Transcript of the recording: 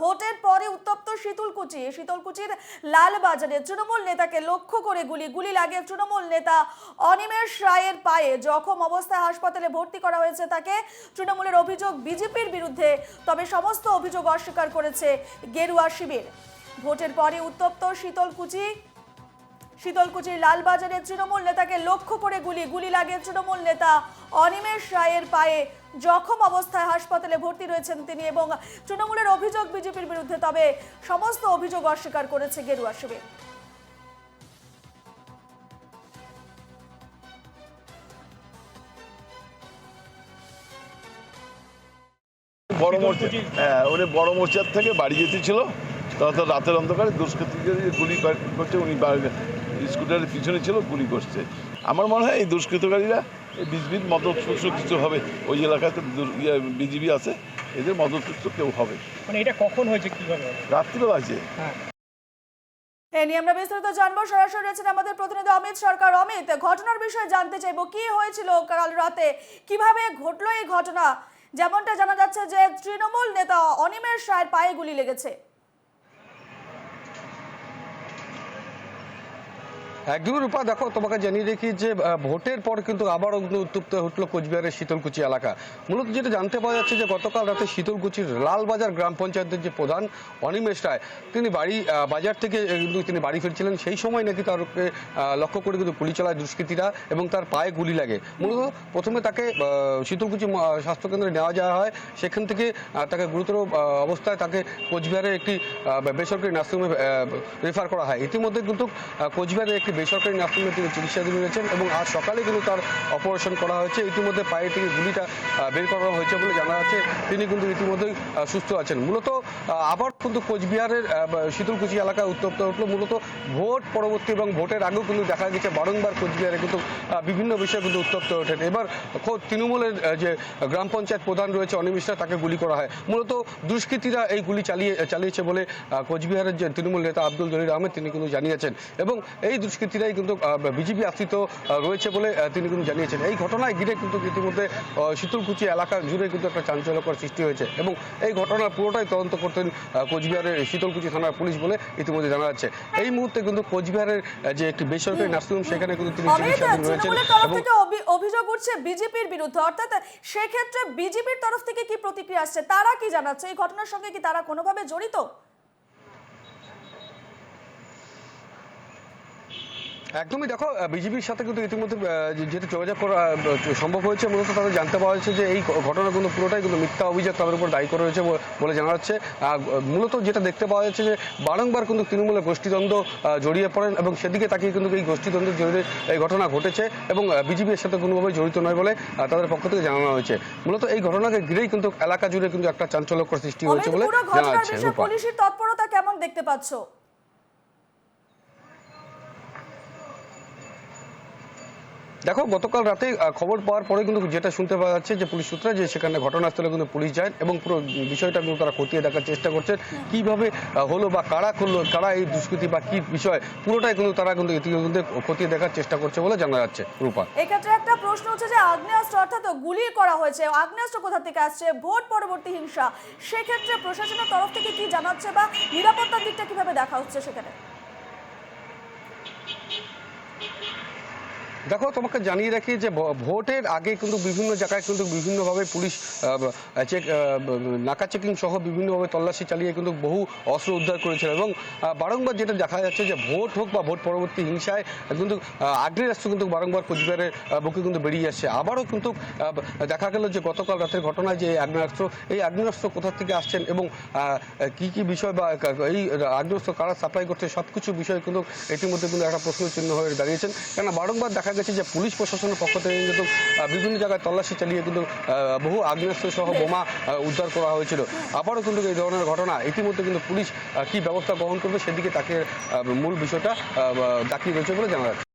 ভোটের পরে উত্তপ্ত শীতলকুচির লালবাজারে তৃণমূল নেতাকে লক্ষ্য করে গুলি লাগে তৃণমূল নেতা অনিমেষ রায়ের পায়ে। জখম অবস্থায় হাসপাতালে ভর্তি করা হয়েছে তাকে। তৃণমূলের অভিযোগ বিজেপির বিরুদ্ধে, তবে সমস্ত অভিযোগ অস্বীকার করেছে গেরুয়া শিবির। ভোটের পরে উত্তপ্ত শীতলকুচির লালবাজারে তৃণমূল নেতাকে লক্ষ্য করে গুলি লাগে তৃণমূল নেতা অনিমেষ রায়ের পায়ে। জখম অবস্থায় হাসপাতালে ভর্তি রয়েছেন তিনি এবং তৃণমূলের অভিযোগ বিজেপির বিরুদ্ধে, তবে সমস্ত অভিযোগ অস্বীকার করেছে গেরুয়া শিবির। বড় মোর্চার থেকে বাড়ি যেতেছিল, তখন রাতের অন্ধকারে দুষ্কৃতীদের গুলি করছে। উনি স্কুটারের পিছনে ছিল, গুলি করছে। আমার মনে হয় এই দুষ্কৃতকারীরা এই বিজবির মদতপুষ্ট কিছু হবে। ওই এলাকাতে বিজিবি আছে, এদের মদতপুষ্ট কেউ হবে। মানে এটা কখন হয়েছে, কিভাবে? রাত্রিবেলা আছে। এ নিয়ে আমরা বিস্তারিত জানবো। সরাসরি রয়েছেন আমাদের প্রতিনিধি অমিত সরকার। অমিত, ঘটনার বিষয়ে জানতে চাইবো, কি হয়েছিল কাল রাতে, কিভাবে ঘটলো এই ঘটনা? যেমনটা জানা যাচ্ছে যে তৃণমূল নেতা অনিমেষ রায়ের পায়ে গুলি লেগেছে। একদমই রূপা, দেখো তোমাকে জানিয়ে রেখি যে ভোটের পর কিন্তু আবারও উত্তপ্ত হটলো কোচবিহারের শীতলকুচি এলাকা। মূলত যেটা জানতে পাওয়া যাচ্ছে যে গতকাল রাতে শীতলকুচির লালবাজার গ্রাম পঞ্চায়েতের যে প্রধান অনিমেষ রায়, তিনি বাজার থেকে কিন্তু তিনি বাড়ি ফিরছিলেন। সেই সময় নাকি তারকে লক্ষ্য করে কিন্তু গুলি চালায় দুষ্কৃতীরা এবং তার পায়ে গুলি লাগে। মূলত প্রথমে তাকে শীতলকুচি স্বাস্থ্যকেন্দ্রে নেওয়া যাওয়া হয়। সেখান থেকে তাকে গুরুতর অবস্থায় তাকে কোচবিহারের একটি বেসরকারি নার্সিংহোমে রেফার করা হয়। ইতিমধ্যে কিন্তু কোচবিহারের একটি বেসরকারি নার্সিংহোমে তিনি চিকিৎসাধীন রয়েছেন এবং আজ সকালে কিন্তু তার অপারেশন করা হয়েছে। ইতিমধ্যে পায়ে থেকে গুলিটা বের করা হয়েছে বলে জানা যাচ্ছে। তিনি কিন্তু ইতিমধ্যেই সুস্থ আছেন। মূলত আবার কিন্তু কোচবিহারের শীতলকুচি এলাকায় উত্তপ্ত হলো মূলত ভোট পরবর্তী এবং ভোটের আগেও কিন্তু দেখা গেছে বারংবার কোচবিহারে কিন্তু বিভিন্ন বিষয়ে কিন্তু উত্তপ্ত ওঠেন। এবার খোদ তৃণমূলের যে গ্রাম পঞ্চায়েত প্রধান রয়েছে অনিমেষ রায়, তাকে গুলি করা হয়। মূলত দুষ্কৃতীরা এই গুলি চালিয়েছে বলে কোচবিহারের যে তৃণমূল নেতা আব্দুল জলিল আহমেদ তিনি কিন্তু জানিয়েছেন এবং এই দুষ্কৃতীরাই কিন্তু বিজেপি আশ্রিত রয়েছে বলে তিনি কিন্তু জানিয়েছেন। এই ঘটনায় ঘিরে কিন্তু ইতিমধ্যে শীতলকুচি এলাকা জুড়ে কিন্তু একটা চাঞ্চল্যকর সৃষ্টি হয়েছে এবং এই ঘটনার পুরোটাই তদন্ত করতেন কোচবিহারের শীতলকুচি থানার পুলিশ বলে ইতিমধ্যে জানা যাচ্ছে। এই মুহূর্তে কিন্তু কোচবিহারের যে একটি বেসরকারি নার্সিংহোম, সেখানে কিন্তু তিনি চিকিৎসাধীন রয়েছেন এবং অভিযোগ উঠছে বিজেপির বিরুদ্ধে, অর্থাৎ সেক্ষেত্রে বিজেপির তরফ থেকে কি প্রতিক্রিয়া আসছে, তারা কি জানাচ্ছে? এই ঘটনার সঙ্গে কি তারা কোনোভাবে জড়িত? একদমই, দেখো বিজেপির সাথে কিন্তু ইতিমধ্যে যেটা যোগাযোগ করা সম্ভব হয়েছে। মূলত তাদের জানতে পাওয়া হয়েছে যে এই ঘটনা কিন্তু পুরোটাই কিন্তু মিথ্যা অভিযোগ তাদের উপর দায়ী করা হয়েছে বলে জানা যাচ্ছে। মূলত যেটা দেখতে পাওয়া যাচ্ছে যে বারংবার কিন্তু তৃণমূলের গোষ্ঠীদ্বন্দ্ব জড়িয়ে পড়েন এবং সেদিকে তাকিয়ে কিন্তু এই গোষ্ঠীদ্বন্দ্বের জড়িয়ে এই ঘটনা ঘটেছে এবং বিজেপির সাথে কোনোভাবে জড়িত নয় বলে তাদের পক্ষ থেকে জানানো হয়েছে। মূলত এই ঘটনাকে ঘিরেই কিন্তু এলাকা জুড়ে কিন্তু একটা চাঞ্চল্যকর সৃষ্টি হয়েছে বলে জানা যাচ্ছে। পুলিশের তৎপরতা কেমন দেখতে পাচ্ছ? দেখো গতকাল রাতে খবর পাওয়ার পরে কিন্তু যেটা শুনতে পাওয়া যাচ্ছে যে পুলিশ সূত্রে যে সেখানে ঘটনাস্থলে কিন্তু পুলিশ যায় এবং পুরো বিষয়টা কিন্তু তারা খতিয়ে দেখার চেষ্টা করছেন। কিভাবে হলো বা কারা করলো, কারা এই দুষ্কৃতি বা কি বিষয়, পুরোটাই কিন্তু তারা কিন্তু ইতিমধ্যে খতিয়ে দেখার চেষ্টা করছে বলে জানা যাচ্ছে। রূপা, এক্ষেত্রে একটা প্রশ্ন হচ্ছে যে আগ্নেয়াস্ত্র অর্থাৎ গুলি করা হয়েছে, আগ্নেয়াস্ত্র কোথা থেকে আসছে? ভোট পরবর্তী হিংসা, সেক্ষেত্রে প্রশাসনের তরফ থেকে কি জানাচ্ছে বা নিরাপত্তার দিকটা কিভাবে দেখা হচ্ছে সেখানে? দেখো তোমাকে জানিয়ে রাখি যে ভোটের আগে কিন্তু বিভিন্ন জায়গায় কিন্তু বিভিন্নভাবে পুলিশ নাকা চেকিং সহ বিভিন্নভাবে তল্লাশি চালিয়ে কিন্তু বহু অস্ত্র উদ্ধার করেছিল এবং বারংবার যেটা দেখা যাচ্ছে যে ভোট হোক বা ভোট পরবর্তী হিংসায় কিন্তু আগ্নেয়াস্ত্র কিন্তু বারংবার কোচবিহারের বুকে কিন্তু বেরিয়ে আসছে। আবারও কিন্তু দেখা গেল যে গতকাল রাতের ঘটনায় যে এই আগ্নেয়াস্ত্র কোথা থেকে আসছেন এবং কি কি বিষয় বা এই আগ্নেয়াস্ত্র কারা সাপ্লাই করছে, সবকিছু বিষয় কিন্তু ইতিমধ্যে কিন্তু একটা প্রশ্ন চিহ্ন হয়ে দাঁড়িয়েছেন। কেন বারংবার দেখা গেছে যে পুলিশ প্রশাসনের পক্ষ থেকে কিন্তু বিভিন্ন জায়গায় তল্লাশি চালিয়ে কিন্তু বহু আগ্নেয়াস্ত্র সহ বোমা উদ্ধার করা হয়েছিল। আবারও কিন্তু এই ধরনের ঘটনা ইতিমধ্যে কিন্তু পুলিশ কি ব্যবস্থা গ্রহণ করবে সেদিকে তাকে মূল বিষয়টা তাকিয়ে রয়েছে বলে জানা যাচ্ছে।